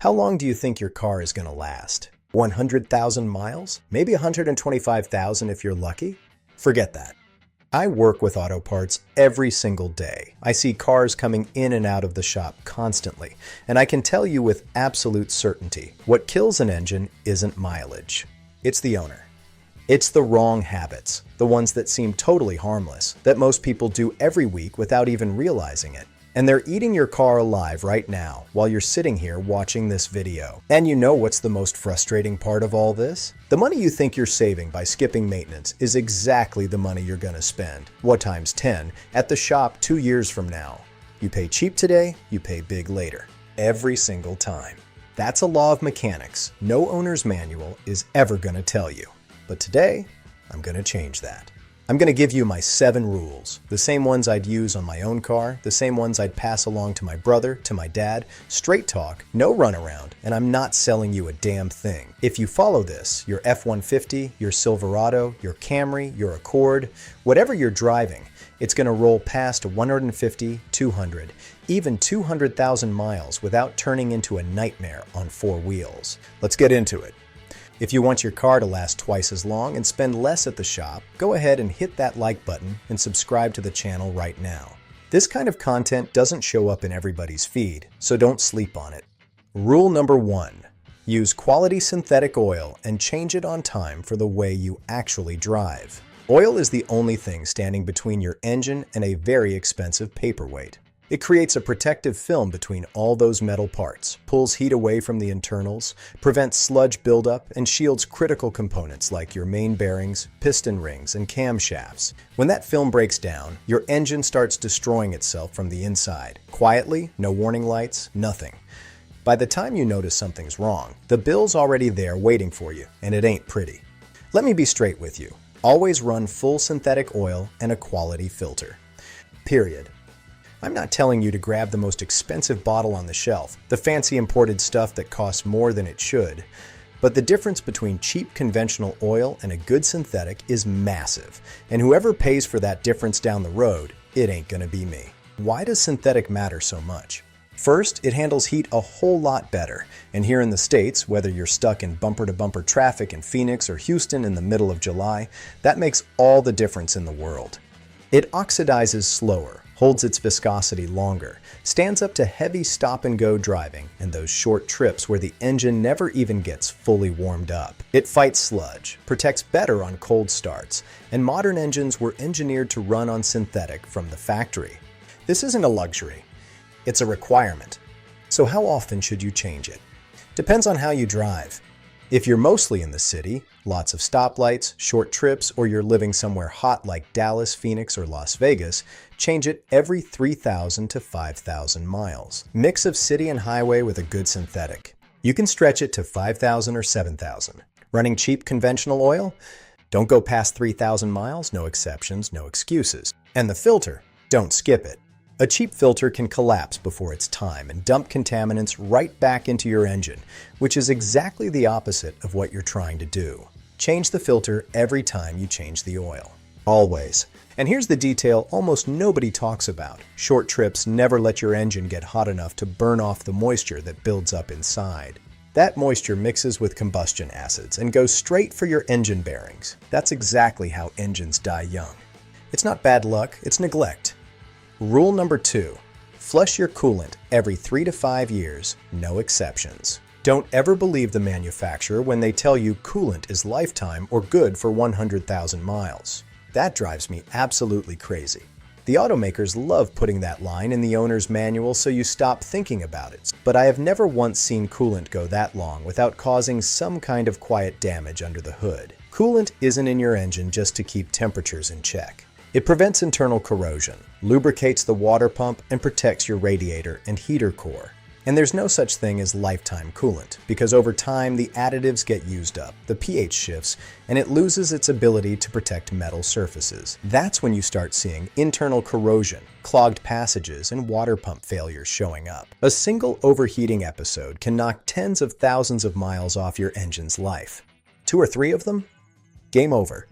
How long do you think your car is going to last? 100,000 miles? Maybe 125,000 if you're lucky? Forget that. I work with auto parts every single day. I see cars coming in and out of the shop constantly, and I can tell you with absolute certainty, what kills an engine isn't mileage. It's the owner. It's the wrong habits, the ones that seem totally harmless, that most people do every week without even realizing it. And they're eating your car alive right now while you're sitting here watching this video. And you know what's the most frustrating part of all this? The money you think you're saving by skipping maintenance is exactly the money you're going to spend, what times 10, at the shop 2 years from now. You pay cheap today, you pay big later. Every single time. That's a law of mechanics no owner's manual is ever going to tell you. But today, I'm going to change that. I'm going to give you my 7 rules, the same ones I'd use on my own car, the same ones I'd pass along to my brother, to my dad, straight talk, no runaround, and I'm not selling you a damn thing. If you follow this, your F-150, your Silverado, your Camry, your Accord, whatever you're driving, it's going to roll past 150, 200, even 200,000 miles without turning into a nightmare on 4 wheels. Let's get into it. If you want your car to last twice as long and spend less at the shop, go ahead and hit that like button and subscribe to the channel right now. This kind of content doesn't show up in everybody's feed, so don't sleep on it. Rule number 1. Use quality synthetic oil and change it on time for the way you actually drive. Oil is the only thing standing between your engine and a very expensive paperweight. It creates a protective film between all those metal parts, pulls heat away from the internals, prevents sludge buildup, and shields critical components like your main bearings, piston rings, and camshafts. When that film breaks down, your engine starts destroying itself from the inside. Quietly, no warning lights, nothing. By the time you notice something's wrong, the bill's already there waiting for you, and it ain't pretty. Let me be straight with you. Always run full synthetic oil and a quality filter. Period. I'm not telling you to grab the most expensive bottle on the shelf, the fancy imported stuff that costs more than it should. But the difference between cheap conventional oil and a good synthetic is massive, and whoever pays for that difference down the road, it ain't gonna be me. Why does synthetic matter so much? First, it handles heat a whole lot better, and here in the States, whether you're stuck in bumper-to-bumper traffic in Phoenix or Houston in the middle of July, that makes all the difference in the world. It oxidizes slower, holds its viscosity longer, stands up to heavy stop-and-go driving and those short trips where the engine never even gets fully warmed up. It fights sludge, protects better on cold starts, and modern engines were engineered to run on synthetic from the factory. This isn't a luxury, it's a requirement. So how often should you change it? Depends on how you drive. If you're mostly in the city, lots of stoplights, short trips, or you're living somewhere hot like Dallas, Phoenix, or Las Vegas, change it every 3,000 to 5,000 miles. Mix of city and highway with a good synthetic. You can stretch it to 5,000 or 7,000. Running cheap conventional oil? Don't go past 3,000 miles, no exceptions, no excuses. And the filter? Don't skip it. A cheap filter can collapse before its time and dump contaminants right back into your engine, which is exactly the opposite of what you're trying to do. Change the filter every time you change the oil. Always. And here's the detail almost nobody talks about. Short trips never let your engine get hot enough to burn off the moisture that builds up inside. That moisture mixes with combustion acids and goes straight for your engine bearings. That's exactly how engines die young. It's not bad luck, it's neglect. Rule number 2. Flush your coolant every 3 to 5 years, no exceptions. Don't ever believe the manufacturer when they tell you coolant is lifetime or good for 100,000 miles. That drives me absolutely crazy. The automakers love putting that line in the owner's manual so you stop thinking about it, but I have never once seen coolant go that long without causing some kind of quiet damage under the hood. Coolant isn't in your engine just to keep temperatures in check. It prevents internal corrosion, lubricates the water pump, and protects your radiator and heater core. And there's no such thing as lifetime coolant, because over time the additives get used up, the pH shifts, and it loses its ability to protect metal surfaces. That's when you start seeing internal corrosion, clogged passages, and water pump failures showing up. A single overheating episode can knock tens of thousands of miles off your engine's life. 2 or 3 of them? Game over.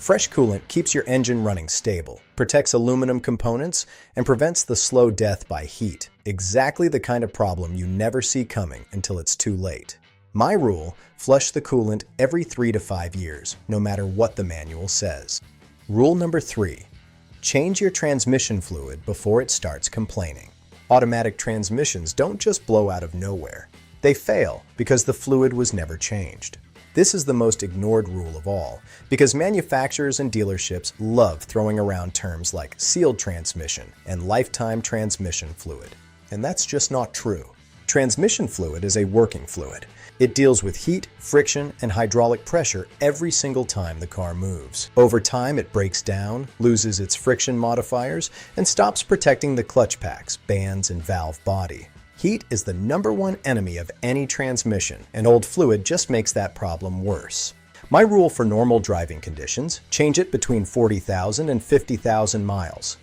Fresh coolant keeps your engine running stable, protects aluminum components, and prevents the slow death by heat. Exactly the kind of problem you never see coming until it's too late. My rule: flush the coolant every 3 to 5 years, no matter what the manual says. Rule number 3. Change your transmission fluid before it starts complaining. Automatic transmissions don't just blow out of nowhere. They fail because the fluid was never changed. This is the most ignored rule of all, because manufacturers and dealerships love throwing around terms like sealed transmission and lifetime transmission fluid. And that's just not true. Transmission fluid is a working fluid. It deals with heat, friction, and hydraulic pressure every single time the car moves. Over time, it breaks down, loses its friction modifiers, and stops protecting the clutch packs, bands, and valve body. Heat is the #1 enemy of any transmission, and old fluid just makes that problem worse. My rule for normal driving conditions: change it between 40,000 and 50,000 miles.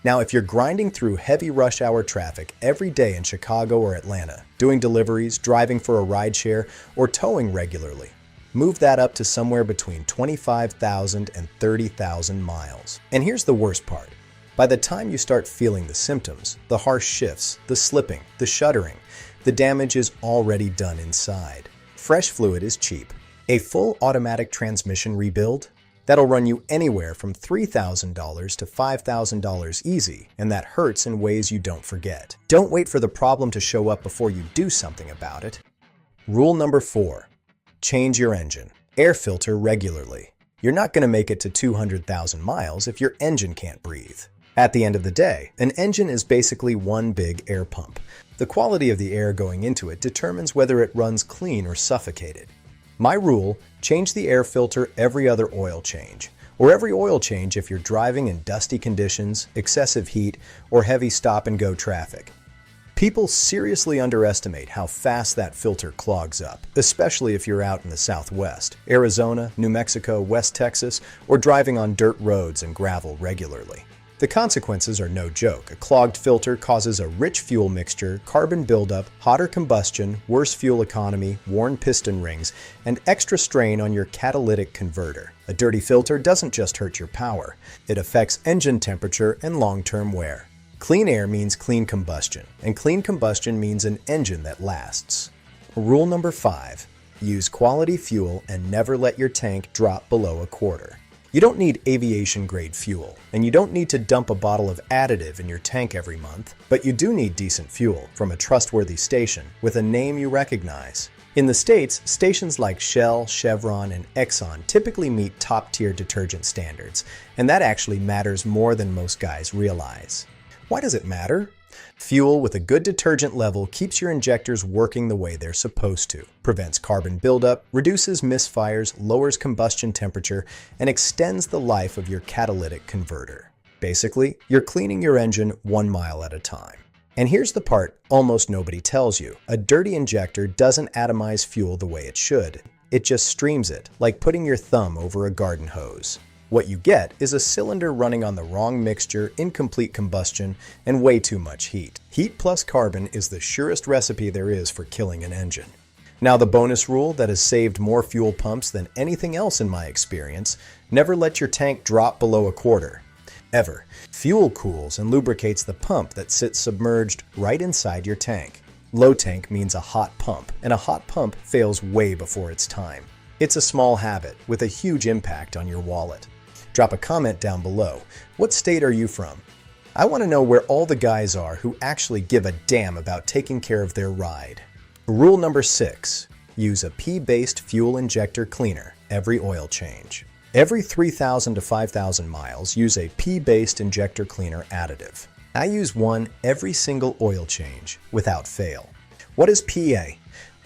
Now, if you're grinding through heavy rush hour traffic every day in Chicago or Atlanta, doing deliveries, driving for a rideshare, or towing regularly, move that up to somewhere between 25,000 and 30,000 miles. And here's the worst part. By the time you start feeling the symptoms, the harsh shifts, the slipping, the shuddering, the damage is already done inside. Fresh fluid is cheap. A full automatic transmission rebuild? That'll run you anywhere from $3,000 to $5,000 easy, and that hurts in ways you don't forget. Don't wait for the problem to show up before you do something about it. Rule number 4. Change your engine. Air filter regularly. You're not going to make it to 200,000 miles if your engine can't breathe. At the end of the day, an engine is basically one big air pump. The quality of the air going into it determines whether it runs clean or suffocated. My rule: change the air filter every other oil change, or every oil change if you're driving in dusty conditions, excessive heat, or heavy stop-and-go traffic. People seriously underestimate how fast that filter clogs up, especially if you're out in the Southwest, Arizona, New Mexico, West Texas, or driving on dirt roads and gravel regularly. The consequences are no joke. A clogged filter causes a rich fuel mixture, carbon buildup, hotter combustion, worse fuel economy, worn piston rings, and extra strain on your catalytic converter. A dirty filter doesn't just hurt your power. It affects engine temperature and long-term wear. Clean air means clean combustion, and clean combustion means an engine that lasts. Rule number 5. Use quality fuel and never let your tank drop below a quarter. You don't need aviation-grade fuel, and you don't need to dump a bottle of additive in your tank every month, but you do need decent fuel from a trustworthy station with a name you recognize. In the States, stations like Shell, Chevron, and Exxon typically meet top-tier detergent standards, and that actually matters more than most guys realize. Why does it matter? Fuel with a good detergent level keeps your injectors working the way they're supposed to, prevents carbon buildup, reduces misfires, lowers combustion temperature, and extends the life of your catalytic converter. Basically, you're cleaning your engine 1 mile at a time. And here's the part almost nobody tells you. A dirty injector doesn't atomize fuel the way it should. It just streams it, like putting your thumb over a garden hose. What you get is a cylinder running on the wrong mixture, incomplete combustion, and way too much heat. Heat plus carbon is the surest recipe there is for killing an engine. Now, the bonus rule that has saved more fuel pumps than anything else in my experience: never let your tank drop below a quarter. Ever. Fuel cools and lubricates the pump that sits submerged right inside your tank. Low tank means a hot pump, and a hot pump fails way before its time. It's a small habit with a huge impact on your wallet. Drop a comment down below. What state are you from? I want to know where all the guys are who actually give a damn about taking care of their ride. Rule number 6. Use a P-based fuel injector cleaner every oil change. Every 3,000 to 5,000 miles, use a P-based injector cleaner additive. I use one every single oil change, without fail. What is PA?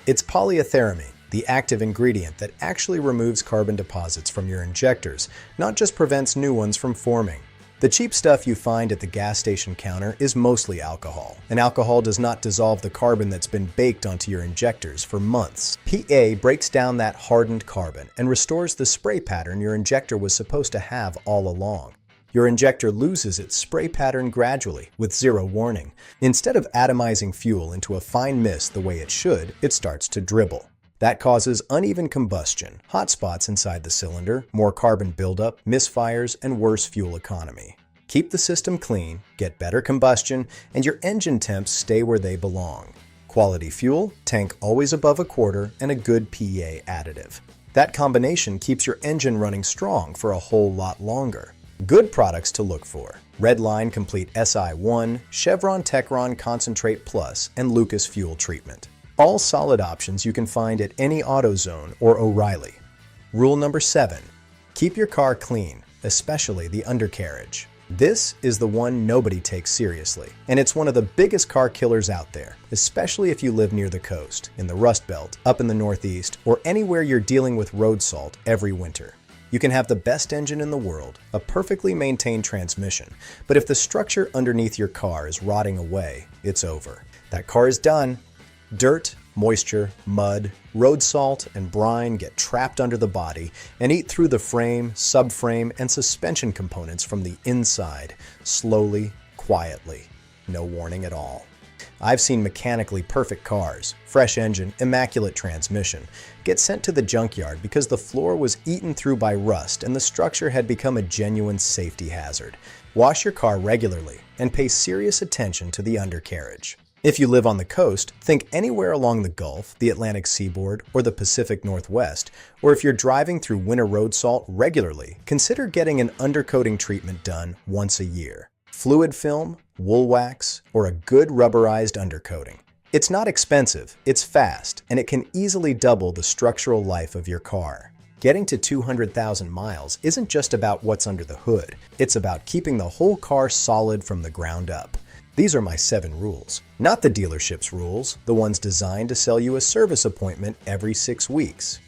It's polyethyramine, the active ingredient that actually removes carbon deposits from your injectors, not just prevents new ones from forming. The cheap stuff you find at the gas station counter is mostly alcohol, and alcohol does not dissolve the carbon that's been baked onto your injectors for months. PA breaks down that hardened carbon and restores the spray pattern your injector was supposed to have all along. Your injector loses its spray pattern gradually, with zero warning. Instead of atomizing fuel into a fine mist the way it should, it starts to dribble. That causes uneven combustion, hot spots inside the cylinder, more carbon buildup, misfires, and worse fuel economy. Keep the system clean, get better combustion, and your engine temps stay where they belong. Quality fuel, tank always above a quarter, and a good PEA additive. That combination keeps your engine running strong for a whole lot longer. Good products to look for: Redline Complete SI1, Chevron Techron Concentrate Plus, and Lucas Fuel Treatment. All solid options you can find at any AutoZone or O'Reilly. Rule number 7. Keep your car clean, especially the undercarriage. This is the one nobody takes seriously, and it's one of the biggest car killers out there, especially if you live near the coast, in the Rust Belt, up in the Northeast, or anywhere you're dealing with road salt every winter. You can have the best engine in the world, a perfectly maintained transmission, but if the structure underneath your car is rotting away, it's over. That car is done. Dirt, moisture, mud, road salt, and brine get trapped under the body and eat through the frame, subframe, and suspension components from the inside, slowly, quietly. No warning at all. I've seen mechanically perfect cars, fresh engine, immaculate transmission, get sent to the junkyard because the floor was eaten through by rust and the structure had become a genuine safety hazard. Wash your car regularly and pay serious attention to the undercarriage. If you live on the coast, think anywhere along the Gulf, the Atlantic seaboard, or the Pacific Northwest, or if you're driving through winter road salt regularly, consider getting an undercoating treatment done once a year. Fluid film, wool wax, or a good rubberized undercoating. It's not expensive, it's fast, and it can easily double the structural life of your car. Getting to 200,000 miles isn't just about what's under the hood, it's about keeping the whole car solid from the ground up. These are my 7 rules, not the dealership's rules, the ones designed to sell you a service appointment every 6 weeks.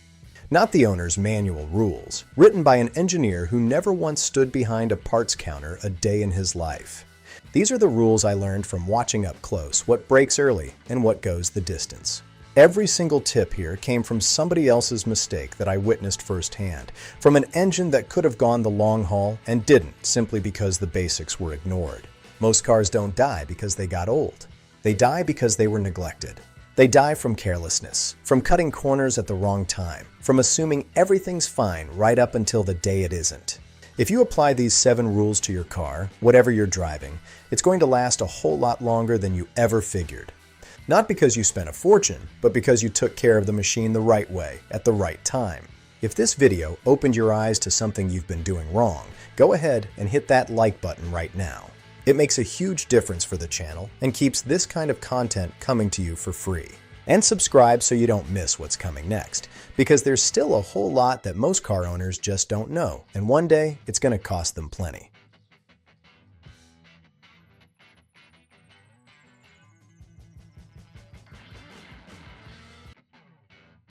Not the owner's manual rules, written by an engineer who never once stood behind a parts counter a day in his life. These are the rules I learned from watching up close what breaks early and what goes the distance. Every single tip here came from somebody else's mistake that I witnessed firsthand, from an engine that could have gone the long haul and didn't simply because the basics were ignored. Most cars don't die because they got old. They die because they were neglected. They die from carelessness, from cutting corners at the wrong time, from assuming everything's fine right up until the day it isn't. If you apply these 7 rules to your car, whatever you're driving, it's going to last a whole lot longer than you ever figured. Not because you spent a fortune, but because you took care of the machine the right way, at the right time. If this video opened your eyes to something you've been doing wrong, go ahead and hit that like button right now. It makes a huge difference for the channel and keeps this kind of content coming to you for free. And subscribe so you don't miss what's coming next, because there's still a whole lot that most car owners just don't know, and one day it's going to cost them plenty.